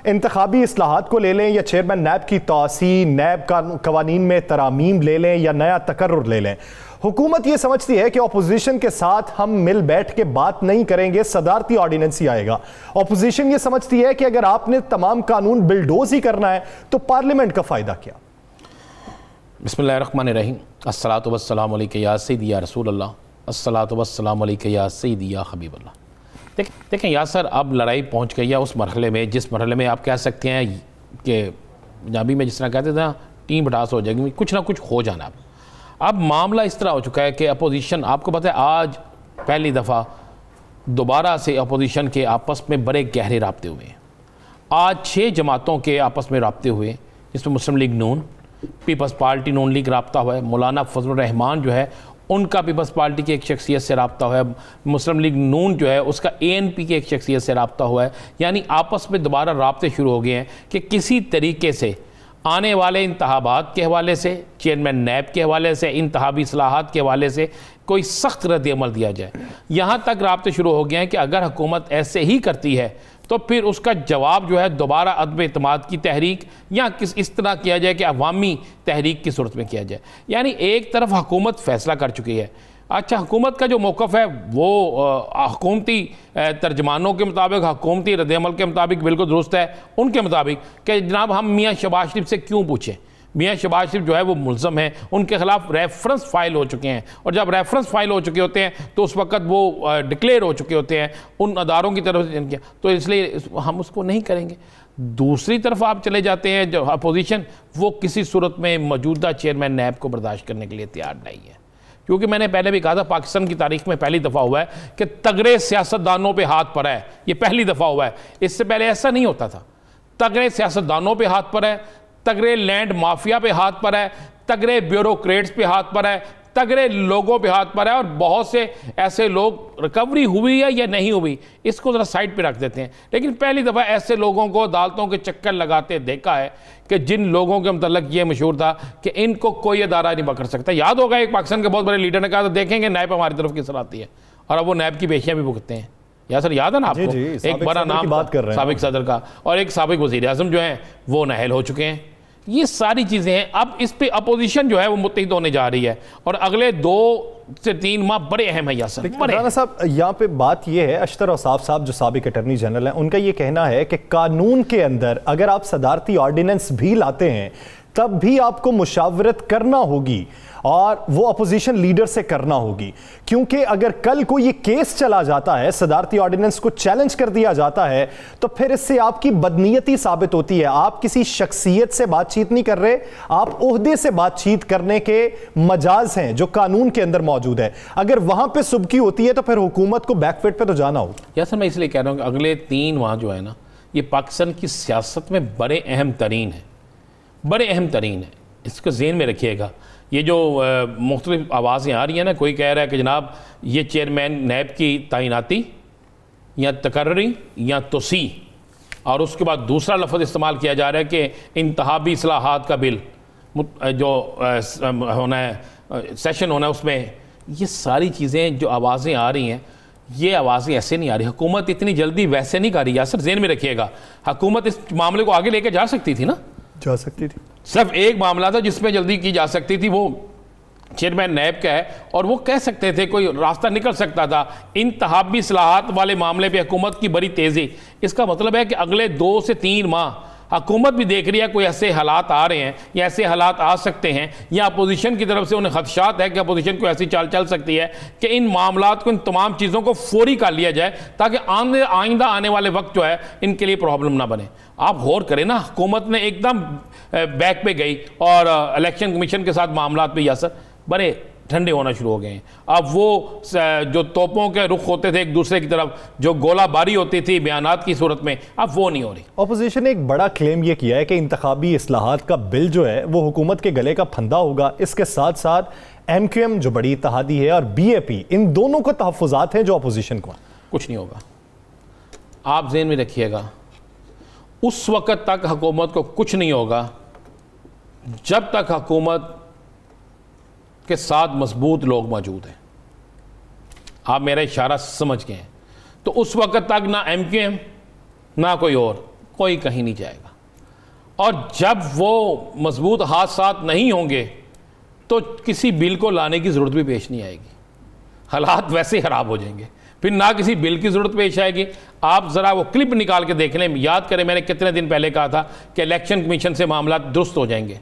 इंतखाबी इस्लाहात को ले लें या चेयरमैन नैब की तौसी, नैब का कवानीन में तरामीम ले लें या नया तकर्रुर ले लें, हुकूमत ये समझती है कि अपोजिशन के साथ हम मिल बैठ के बात नहीं करेंगे, सदारती ऑर्डिनेंस ही आएगा। अपोजिशन ये समझती है कि अगर आपने तमाम कानून बिलडोज ही करना है तो पार्लियामेंट का फ़ायदा क्या। बिस्मिल्लाहिर्रहमानिर्रहीम, अस्सलातु वस्सलामु अलैका या सय्यदी या रसूल अल्लाह, अस्सलातु वस्सलामु अलैका या सय्यदी या हबीब अल्लाह। देखें यासर, अब लड़ाई पहुंच गई है उस मरहले में जिस मरहले में आप कह सकते हैं कि पंजाबी में जिस तरह कहते थे ना, टीम बटास हो जाएगी, कुछ ना कुछ हो जाना। अब मामला इस तरह हो चुका है कि अपोजिशन, आपको पता है आज पहली दफ़ा दोबारा से अपोजिशन के आपस में बड़े गहरे राब्ते हुए हैं। आज 6 जमातों के आपस में राब्ते हुए, जिसमें मुस्लिम लीग नून, पीपल्स पार्टी नून लीग राब्ता हुआ है, मौलाना फजलुर रहमान जो है उनका पीपल्स पार्टी की एक शख्सियत से राब्ता हुआ है, मुस्लिम लीग नून जो है उसका ANP की एक शख्सियत से राब्ता हुआ है। यानी आपस में दोबारा राब्ते शुरू हो गए हैं कि किसी तरीके से आने वाले इंतखाबात के हवाले से, चेयरमैन नैब के हवाले से, इंतखाबी इस्लाहात के हवाले से कोई सख्त रद्द-ए-अमल दिया जाए। यहाँ तक राब्ते शुरू हो गए हैं कि अगर हुकूमत ऐसे ही करती है तो फिर उसका जवाब जो है दोबारा अदम एतमाद की तहरीक या इस तरह किया जाए कि अवामी तहरीक की सूरत में किया जाए। यानी एक तरफ हुकूमत फैसला कर चुकी है। अच्छा, हुकूमत का जो मौक़िफ़ है वो हुकूमती तर्जमानों के मुताबिक, हुकूमती रद्द-ए-अमल के मुताबिक बिल्कुल दुरुस्त है। उनके मुताबिक कि जनाब हम मियाँ शहबाज शरीफ से क्यों पूछें, मियाँ शहबाज शरीफ जो है वो मुल्ज़म है, उनके ख़िलाफ़ रेफरेंस फ़ाइल हो चुके हैं, और जब रेफरेंस फ़ाइल हो चुके होते हैं तो उस वक़्त वो डिक्लेयर हो चुके होते हैं उन अदारों की तरफ से, तो इसलिए हम उसको नहीं करेंगे। दूसरी तरफ आप चले जाते हैं, जो अपोजिशन वो किसी सूरत में मौजूदा चेयरमैन नैब को बर्दाश्त करने के लिए तैयार नहीं है। क्योंकि मैंने पहले भी कहा था, पाकिस्तान की तारीख में पहली दफ़ा हुआ है कि तगड़े सियासतदानों पे हाथ पड़ा है। ये पहली दफ़ा हुआ है, इससे पहले ऐसा नहीं होता था। तगड़े सियासतदानों पे हाथ पड़ा है, तगड़े लैंड माफिया पे हाथ पड़ा है, तगड़े ब्यूरोक्रेट्स पे हाथ पड़ा है, तगड़े लोगों पे हाथ पड़ा है, और बहुत से ऐसे लोग, रिकवरी हुई है या नहीं हुई इसको ज़रा साइड पे रख देते हैं, लेकिन पहली दफ़ा ऐसे लोगों को अदालतों के चक्कर लगाते देखा है कि जिन लोगों के मतलब ये मशहूर था कि इनको कोई अदारा नहीं पकड़ सकता। याद होगा एक पाकिस्तान के बहुत बड़े लीडर ने कहा था, देखेंगे नैब हमारी तरफ किस तरह आती है, और अब वो नैब की पेशियाँ भी भुगतते हैं। या सर याद है ना आपको? एक बड़ा नाम बात कर रहे हैं, साबिक सदर का, और एक साबिक वज़ीर आज़म जो हैं वो नाअहल हो चुके हैं। ये सारी चीज़ें हैं। अब इस पे अपोजिशन जो है वो मुत्तहिद होने जा रही है, और अगले 2 से 3 माह बड़े अहम है। यासर राना साहब, यहाँ पे बात ये है, अशतर औसाफ साहब जो साबिक अटर्नी जनरल हैं, उनका ये कहना है कि कानून के अंदर अगर आप सदारती ऑर्डिनेंस भी लाते हैं तब भी आपको मुशावरत करना होगी, और वो अपोजिशन लीडर से करना होगी, क्योंकि अगर कल को ये केस चला जाता है, सदारती ऑर्डिनेंस को चैलेंज कर दिया जाता है, तो फिर इससे आपकी बदनीयती साबित होती है। आप किसी शख्सियत से बातचीत नहीं कर रहे, आप ओहदे से बातचीत करने के मजाज हैं जो कानून के अंदर मौजूद है। अगर वहां पर सुबकी होती है तो फिर हुकूमत को बैकफुट पे तो जाना हो। या सर मैं इसलिए कह रहा हूँ कि अगले 3 माह जो है ना, ये पाकिस्तान की सियासत में बड़े अहम तरीन है, बड़े अहम तरीन है। इसको ज़हन में रखिएगा। ये जो मुख्तलिफ आवाज़ें आ रही हैं ना, कोई कह रहा है कि जनाब ये चेयरमैन नैब की तैनाती या तकर्री या तोसी, और उसके बाद दूसरा लफ्ज़ इस्तेमाल किया जा रहा है कि इंतखाबी इस्लाहात का बिल जो होना है, सेशन होना है उसमें। ये सारी चीज़ें जो आवाज़ें आ रही हैं, ये आवाज़ें ऐसे नहीं आ रही। हुकूमत इतनी जल्दी वैसे नहीं कर रही। यासर ज़हन में रखिएगा, हुकूमत इस मामले को आगे लेके जा सकती थी ना, जा सकती थी। सिर्फ एक मामला था जिसमें जल्दी की जा सकती थी, वो चेयरमैन नैब का है, और वो कह सकते थे, कोई रास्ता निकल सकता था। इंतखाबी इस्लाहात वाले मामले पे हुकूमत की बड़ी तेज़ी, इसका मतलब है कि अगले 2 से 3 माह हुकूमत भी देख रही है कोई ऐसे हालात आ रहे हैं या ऐसे हालात आ सकते हैं, या अपोजिशन की तरफ से उन्हें खदशात है कि अपोजिशन को ऐसी चाल चल सकती है कि इन मामलात को, इन तमाम चीज़ों को फौरी कर लिया जाए ताकि आइंदा आने वाले वक्त जो है इनके लिए प्रॉब्लम ना बने। आप गौर करें ना, हुकूमत ने एकदम बैक पे गई, और इलेक्शन कमीशन के साथ मामलात भी यासर बड़े ठंडे होना शुरू हो गए हैं। अब वो जो तोपों के रुख होते थे एक दूसरे की तरफ, जो गोलाबारी होती थी बयानात की सूरत में, अब वो नहीं हो रही। अपोजिशन ने एक बड़ा क्लेम ये किया है कि इंतखाबी इस्लाहात का बिल जो है वो हुकूमत के गले का फंदा होगा। इसके साथ साथ MQM जो बड़ी इत्तेहादी है और BAP, इन दोनों को तहफ़्फ़ुज़ात हैं जो अपोजिशन को। कुछ नहीं होगा, आप ज़हन में रखिएगा। उस वक़्त तक हुकूमत को कुछ नहीं होगा जब तक हुकूमत के साथ मजबूत लोग मौजूद हैं। आप मेरा इशारा समझ गए हैं। तो उस वक़्त तक ना MQM ना कोई और कोई कहीं नहीं जाएगा। और जब वो मजबूत हाथ साथ नहीं होंगे तो किसी बिल को लाने की ज़रूरत भी पेश नहीं आएगी, हालात वैसे ही ख़राब हो जाएंगे, फिर ना किसी बिल की ज़रूरत पेश आएगी। आप ज़रा वो क्लिप निकाल के देख लें, याद करें मैंने कितने दिन पहले कहा था कि इलेक्शन कमीशन से मामला दुरुस्त हो जाएंगे,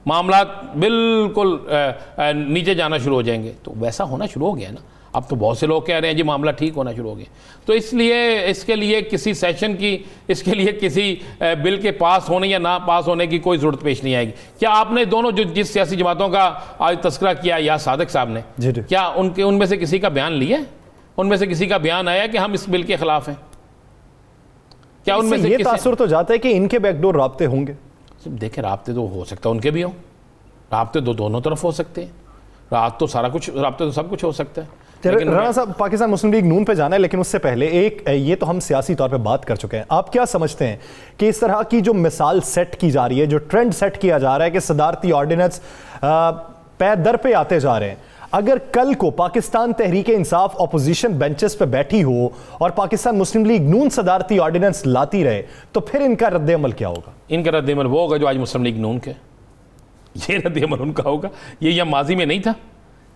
मामला बिल्कुल नीचे जाना शुरू हो जाएंगे। तो वैसा होना शुरू हो गया ना, अब तो बहुत से लोग कह रहे हैं जी मामला ठीक होना शुरू हो गया। तो इसलिए इसके लिए किसी सेशन की, इसके लिए किसी बिल के पास होने या ना पास होने की कोई ज़रूरत पेश नहीं आएगी। क्या आपने दोनों जो जिस सियासी जमातों का आज तस्करा किया या सादिक साहब ने, क्या उनमें से किसी का बयान लिया? उनमें से किसी का बयान आया कि हम इस बिल के खिलाफ हैं? क्या उनमें से ये तासुर तो जाता है कि इनके बैकडोर राब्ते होंगे? देखें, राब्ते तो हो सकता है उनके भी हों, राब्ते तो दोनों तरफ हो सकते हैं, राब्ते तो सब कुछ हो सकता है। राणा साहब, पाकिस्तान मुस्लिम लीग नून पे जाना है, लेकिन उससे पहले ये तो हम सियासी तौर पे बात कर चुके हैं। आप क्या समझते हैं कि इस तरह की जो मिसाल सेट की जा रही है, जो ट्रेंड सेट किया जा रहा है कि सदारती ऑर्डिनेंस पे दर पे आते जा रहे हैं, अगर कल को पाकिस्तान तहरीक इंसाफ अपोजिशन बेंचेस पे बैठी हो और पाकिस्तान मुस्लिम लीग नून सदारती ऑर्डिनेंस लाती रहे, तो फिर इनका रद्द-ए-अमल क्या होगा? इनका रद्द-ए-अमल वो होगा जो आज मुस्लिम लीग नून के, ये रद्द-ए-अमल उनका होगा। ये या माजी में नहीं था,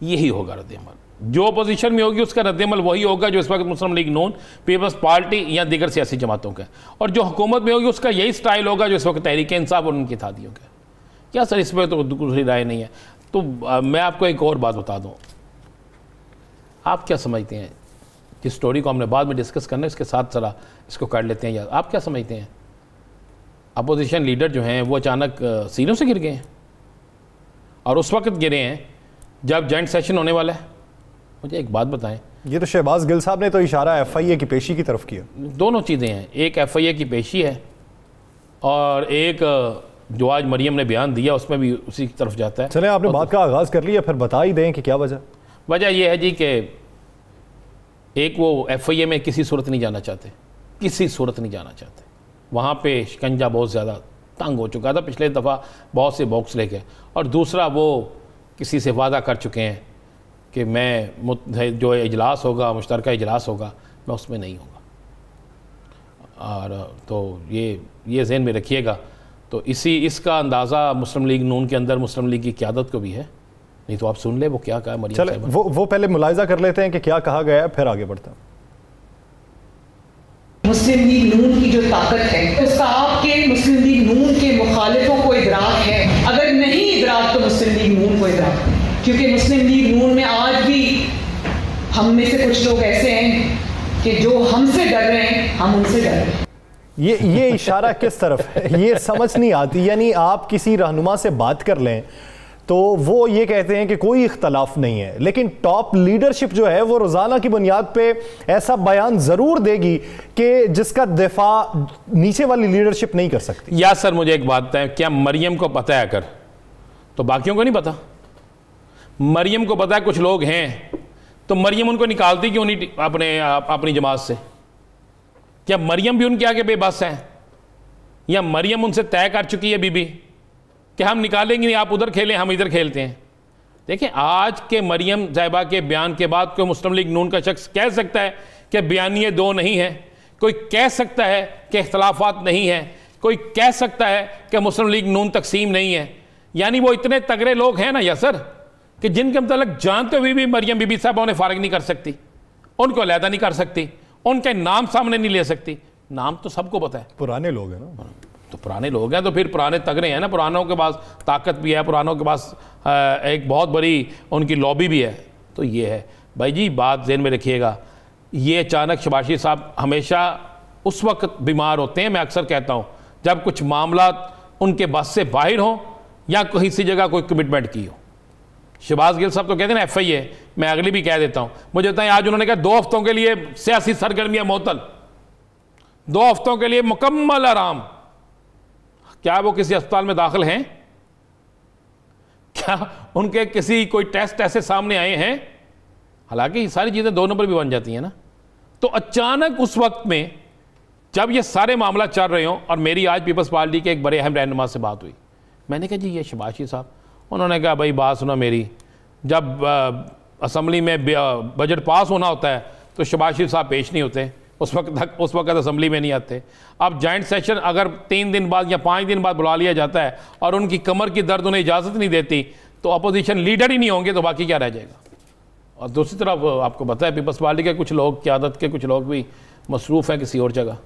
यही होगा रद्द-ए-अमल। जो अपोजिशन में होगी उसका रद्द-ए-अमल वही होगा जो इस वक्त मुस्लिम लीग नून, पीपल्स पार्टी या दीगर सियासी जमातों का, और जो हुकूमत में होगी उसका यही स्टाइल होगा जो इस वक्त तहरीक इंसाफ और उनकी इत्तेहादियों का। क्या सर, इस पर तो दूसरी राय नहीं है। तो मैं आपको एक और बात बता दूं, आप क्या समझते हैं, जिस स्टोरी को हमने बाद में डिस्कस करना है इसके साथ ज़रा इसको कर लेते हैं। यार आप क्या समझते हैं, अपोजिशन लीडर जो हैं वो अचानक सीनों से गिर गए हैं, और उस वक्त गिरे हैं जब जॉइंट सेशन होने वाला है? मुझे एक बात बताएं। ये तो शहबाज गिल साहब ने तो इशारा FIA की पेशी की तरफ किया। दोनों चीज़ें हैं, एक FIA की पेशी है और एक जो आज मरियम ने बयान दिया उसमें भी उसी की तरफ जाता है। चले, आपने बात का आगाज़ कर लिया, फिर बता ही दें कि क्या वजह यह है जी कि एक वो FIA में किसी सूरत नहीं जाना चाहते, किसी सूरत नहीं जाना चाहते। वहाँ पे शिकंजा बहुत ज़्यादा तंग हो चुका था पिछले दफ़ा बहुत से बॉक्स लेके, और दूसरा वो किसी से वादा कर चुके हैं कि मैं जो इजलास होगा, मुश्तरका इजलास होगा, मैं उसमें नहीं होगा। और तो ये ज़हन में रखिएगा। तो इसका अंदाज़ा मुस्लिम लीग नून के अंदर मुस्लिम लीग की क़यादत को भी है। नहीं तो आप सुन ले वो क्या कहा मरियम चले, वो पहले मुलाहिजा कर लेते हैं कि क्या कहा गया है, फिर आगे बढ़ते हैं। मुस्लिम लीग नून की जो ताकत है उसका आपके मुस्लिम लीग नून के मुखालिफों को इदराक है, अगर नहीं इदराक तो मुस्लिम लीग नून को इदराक है, क्योंकि मुस्लिम लीग नून में आज भी हम में से कुछ लोग ऐसे हैं कि जो हमसे डर रहे हैं, हम उनसे डर रहे हैं। ये इशारा किस तरफ है, ये समझ नहीं आती। यानी आप किसी रहनुमा से बात कर लें तो वो ये कहते हैं कि कोई इख्तलाफ नहीं है, लेकिन टॉप लीडरशिप जो है वो रोज़ाना की बुनियाद पे ऐसा बयान ज़रूर देगी कि जिसका दिफा नीचे वाली लीडरशिप नहीं कर सकती। या सर मुझे एक बात बताएं, क्या मरियम को पता है अगर, तो बाकियों को नहीं पता? मरियम को पता है कुछ लोग हैं, तो मरियम उनको निकालती क्यों नहीं अपनी जमात से? क्या मरियम भी उनके आगे बेबस हैं, या मरियम उनसे तय कर चुकी है बीबी कि हम निकालेंगे नहीं, आप उधर खेलें हम इधर खेलते हैं? देखिए, आज के मरियम साहिबा के बयान के बाद कोई मुस्लिम लीग नून का शख्स कह सकता है कि बयानिए दो नहीं है, कोई कह सकता है कि इख्तलाफात नहीं है, कोई कह सकता है कि मुस्लिम लीग नून तकसीम नहीं है। यानी वो इतने तगड़े लोग हैं ना या सर कि जिनके मतलब जानते हुए भी मरियम बीबी साहब उन्हें फारिग नहीं कर सकती, उनको अलहदा नहीं कर सकती, उनके नाम सामने नहीं ले सकती। नाम तो सबको पता है, पुराने लोग हैं ना, तो पुराने लोग हैं, तो फिर पुराने तगड़े हैं ना, पुरानों के पास ताकत भी है, पुरानों के पास एक बहुत बड़ी उनकी लॉबी भी है। तो ये है भाई जी, बात ज़हन में रखिएगा। ये अचानक शबाशी साहब हमेशा उस वक्त बीमार होते हैं, मैं अक्सर कहता हूँ, जब कुछ मामला उनके बस से बाहर हो या किसी जगह कोई कमिटमेंट की हो। शहबाज गिल साहब तो कहते हैं ना FIA, मैं अगली भी कह देता हूँ, मुझे बताएं आज उन्होंने कहा 2 हफ्तों के लिए सियासी सरगर्मियाँ मुअत्तल, 2 हफ्तों के लिए मुकम्मल आराम। क्या वो किसी अस्पताल में दाखिल हैं? क्या उनके किसी कोई टेस्ट ऐसे सामने आए हैं? हालांकि सारी चीज़ें 2 नंबर भी बन जाती हैं ना। तो अचानक उस वक्त में जब ये सारे मामला चल रहे हों, और मेरी आज पीपल्स पार्टी के एक बड़े अहम रहनुमा से बात हुई, मैंने कहा जी ये शबाशी साहब, उन्होंने कहा भाई बात सुना मेरी, जब असम्बली में बजट पास होना होता है तो शबाशी साहब पेश नहीं होते, उस वक्त असम्बली में नहीं आते। अब जॉइंट सेशन अगर 3 दिन बाद या 5 दिन बाद बुला लिया जाता है और उनकी कमर की दर्द उन्हें इजाज़त नहीं देती तो अपोजिशन लीडर ही नहीं होंगे, तो बाकी क्या रह जाएगा। और दूसरी तरफ आपको पता है पीपल्स पार्टी के कुछ लोग, क़यादत के कुछ लोग भी मसरूफ़ हैं किसी और जगह।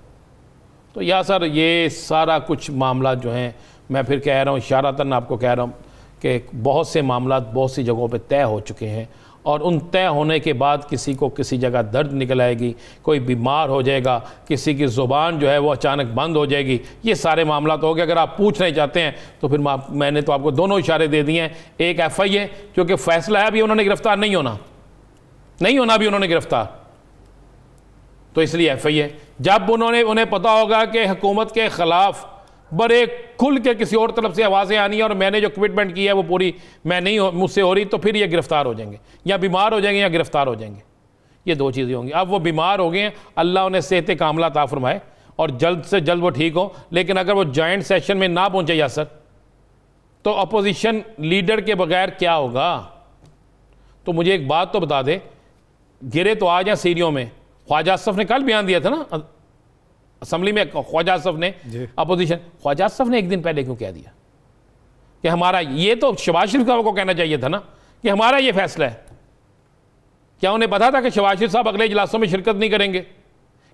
तो या सर ये सारा कुछ मामला जो हैं, मैं फिर कह रहा हूँ, इशारतन आपको कह रहा हूँ कि बहुत से मामला बहुत सी जगहों पे तय हो चुके हैं और उन तय होने के बाद किसी को किसी जगह दर्द निकल आएगी, कोई बीमार हो जाएगा, किसी की ज़ुबान जो है वो अचानक बंद हो जाएगी। ये सारे मामला तो हो गए। अगर आप पूछना चाहते हैं तो फिर मैंने तो आपको दोनों इशारे दे दिए हैं। एक FI है क्योंकि फैसला है अभी उन्होंने गिरफ्तार नहीं होना अभी उन्होंने गिरफ्तार, तो इसलिए FI है। जब उन्हें पता होगा कि हुकूमत के ख़िलाफ़ बड़े खुल के किसी और तरफ से आवाज़ें आनी है और मैंने जो कमिटमेंट की है वो पूरी मुझसे हो रही, तो फिर ये गिरफ्तार हो जाएंगे, या बीमार हो जाएंगे या गिरफ्तार हो जाएंगे। ये 2 चीज़ें होंगी। अब वो बीमार हो गए हैं, अल्लाह उन्हें सेहत कामला अता फरमाए और जल्द से जल्द वो ठीक हो। लेकिन अगर वो जॉइंट सेशन में ना पहुँचे यासर, तो अपोजिशन लीडर के बगैर क्या होगा। तो मुझे एक बात तो बता दे, गिरे तो आज हैं सीरियों में। ख्वाजा असफ ने कल बयान दिया था ना असम्बली में, ख्वाजा असफ ने अपोजिशन, ख्वाजा असफ ने एक दिन पहले क्यों कह दिया कि हमारा ये, तो शहबाज शरीफ साहब को कहना चाहिए था ना कि हमारा ये फैसला है। क्या उन्हें पता था कि शहबाज शरीफ साहब अगले इजलासों में शिरकत नहीं करेंगे?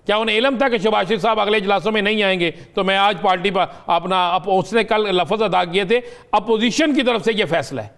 क्या उन्हें इल्म था कि शहबाज शरीफ साहब अगले इजलासों में नहीं आएंगे? तो मैं आज पार्टी पर अपना उसने कल लफ्ज़ अदा किए थे, अपोजिशन की तरफ से यह फैसला है।